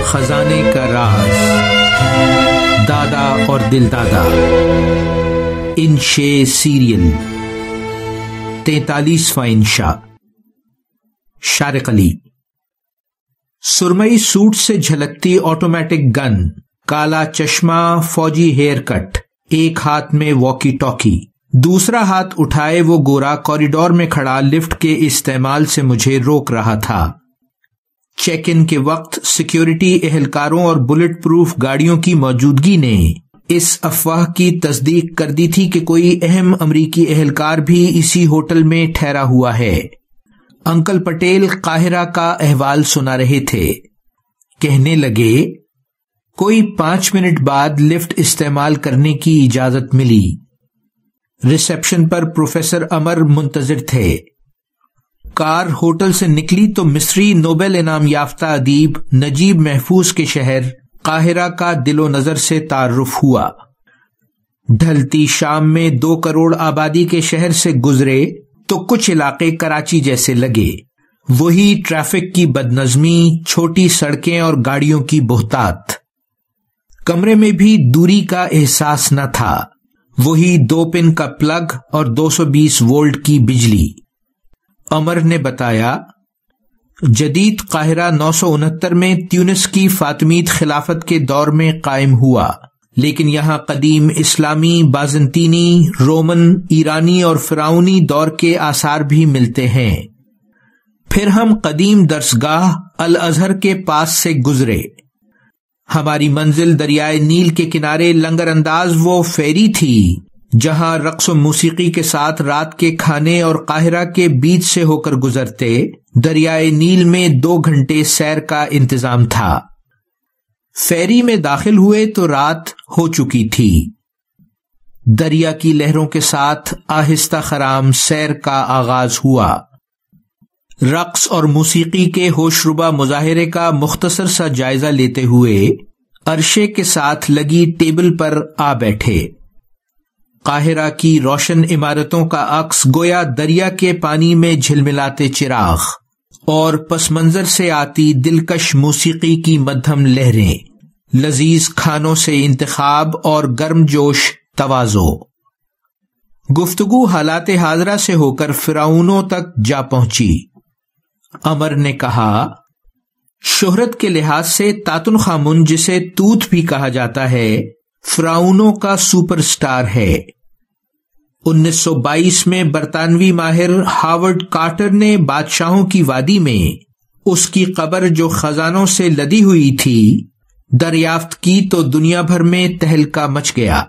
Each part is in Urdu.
خزانے کا راز، دادا اور دل دادا، انشے سیریل، 43واں انشاء، شارق علی۔ سرمئی سوٹ سے جھلکتی آٹومیٹک گن، کالا چشمہ، فوجی ہیئر کٹ، ایک ہاتھ میں واکی ٹاکی، دوسرا ہاتھ اٹھائے وہ گورا کوریڈور میں کھڑا لفٹ کے استعمال سے مجھے روک رہا تھا۔ چیک ان کے وقت سیکیورٹی اہلکاروں اور بلٹ پروف گاڑیوں کی موجودگی نے اس افواہ کی تصدیق کر دی تھی کہ کوئی اہم امریکی اہلکار بھی اسی ہوٹل میں ٹھہرا ہوا ہے۔ انکل پٹیل قاہرہ کا احوال سنا رہے تھے۔ کہنے لگے، کوئی 5 منٹ بعد لفٹ استعمال کرنے کی اجازت ملی۔ ریسیپشن پر پروفیسر امر منتظر تھے۔ کار ہوٹل سے نکلی تو مصری نوبل انعام یافتہ ادیب نجیب محفوظ کے شہر قاہرہ کا دل و نظر سے تعارف ہوا۔ ڈھلتی شام میں 2 کروڑ آبادی کے شہر سے گزرے تو کچھ علاقے کراچی جیسے لگے۔ وہی ٹریفک کی بدنظمی، چھوٹی سڑکیں اور گاڑیوں کی بہتات۔ کمرے میں بھی دوری کا احساس نہ تھا۔ وہی 2 پن کا پلگ اور 220 وولٹ کی بجلی۔ امر نے بتایا، جدید قاہرہ 969 میں تیونس کی فاطمیت خلافت کے دور میں قائم ہوا، لیکن یہاں قدیم اسلامی، بازنطینی، رومن، ایرانی اور فرعونی دور کے آثار بھی ملتے ہیں۔ پھر ہم قدیم درسگاہ الازہر کے پاس سے گزرے۔ ہماری منزل دریائے نیل کے کنارے لنگر انداز وہ فیری تھی جہاں رقص و موسیقی کے ساتھ رات کے کھانے اور قاہرہ کے بیچ سے ہو کر گزرتے دریائے نیل میں 2 گھنٹے سیر کا انتظام تھا۔ فیری میں داخل ہوئے تو رات ہو چکی تھی۔ دریا کی لہروں کے ساتھ آہستہ خرام سیر کا آغاز ہوا۔ رقص اور موسیقی کے ہوش ربا مظاہرے کا مختصر سا جائزہ لیتے ہوئے عرشے کے ساتھ لگی ٹیبل پر آ بیٹھے۔ قاہرہ کی روشن عمارتوں کا عکس گویا دریا کے پانی میں جھلملاتے چراغ، اور پس منظر سے آتی دلکش موسیقی کی مدھم لہریں، لذیذ کھانوں سے انتخاب اور گرم جوش تواضع۔ گفتگو حالات حاضرہ سے ہو کر فرعونوں تک جا پہنچی۔ امر نے کہا، شہرت کے لحاظ سے تاتن خامن، جسے توت بھی کہا جاتا ہے، فرعونوں کا سپر سٹار ہے۔ 1922 میں برطانوی ماہر ہاورڈ کارٹر نے بادشاہوں کی وادی میں اس کی قبر جو خزانوں سے لدی ہوئی تھی دریافت کی تو دنیا بھر میں تہلکہ مچ گیا۔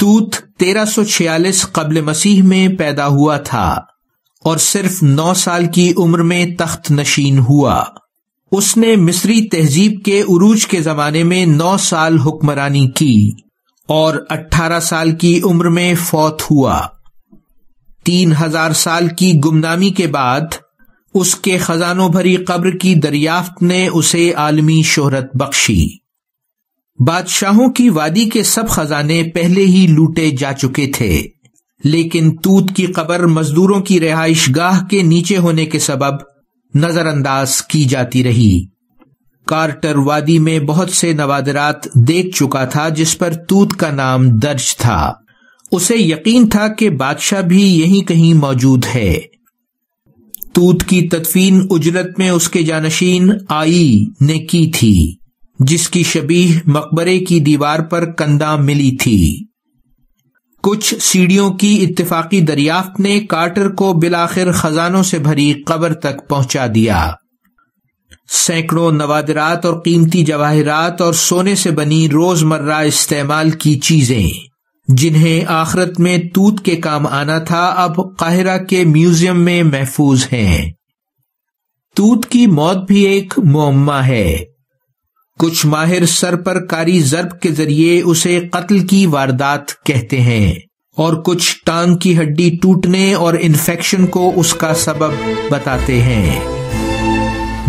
توت 1346 قبل مسیح میں پیدا ہوا تھا اور صرف 9 سال کی عمر میں تخت نشین ہوا۔ اس نے مصری تہذیب کے عروج کے زمانے میں 9 سال حکمرانی کی اور 18 سال کی عمر میں فوت ہوا۔ 3000 سال کی گمنامی کے بعد اس کے خزانوں بھری قبر کی دریافت نے اسے عالمی شہرت بخشی۔ بادشاہوں کی وادی کے سب خزانے پہلے ہی لوٹے جا چکے تھے، لیکن توت کی قبر مزدوروں کی رہائش گاہ کے نیچے ہونے کے سبب نظر انداز کی جاتی رہی۔ کارٹر وادی میں بہت سے نوادرات دیکھ چکا تھا جس پر توت کا نام درج تھا۔ اسے یقین تھا کہ بادشاہ بھی یہیں کہیں موجود ہے۔ توت کی تدفین اجرت میں اس کے جانشین آئی نے کی تھی، جس کی شبیہ مقبرے کی دیوار پر کنداں ملی تھی۔ کچھ سیڑھیوں کی اتفاقی دریافت نے کارٹر کو بالآخر خزانوں سے بھری قبر تک پہنچا دیا۔ سینکڑوں نوادرات اور قیمتی جواہرات اور سونے سے بنی روزمرہ استعمال کی چیزیں جنہیں آخرت میں توت کے کام آنا تھا اب قاہرہ کے میوزیم میں محفوظ ہیں۔ توت کی موت بھی ایک معمہ ہے۔ کچھ ماہر سر پر کاری ضرب کے ذریعے اسے قتل کی واردات کہتے ہیں، اور کچھ ٹانگ کی ہڈی ٹوٹنے اور انفیکشن کو اس کا سبب بتاتے ہیں۔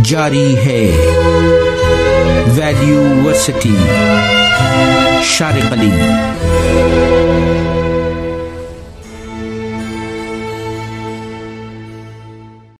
جاری ہے ویلیو ورسٹی، شارق علی۔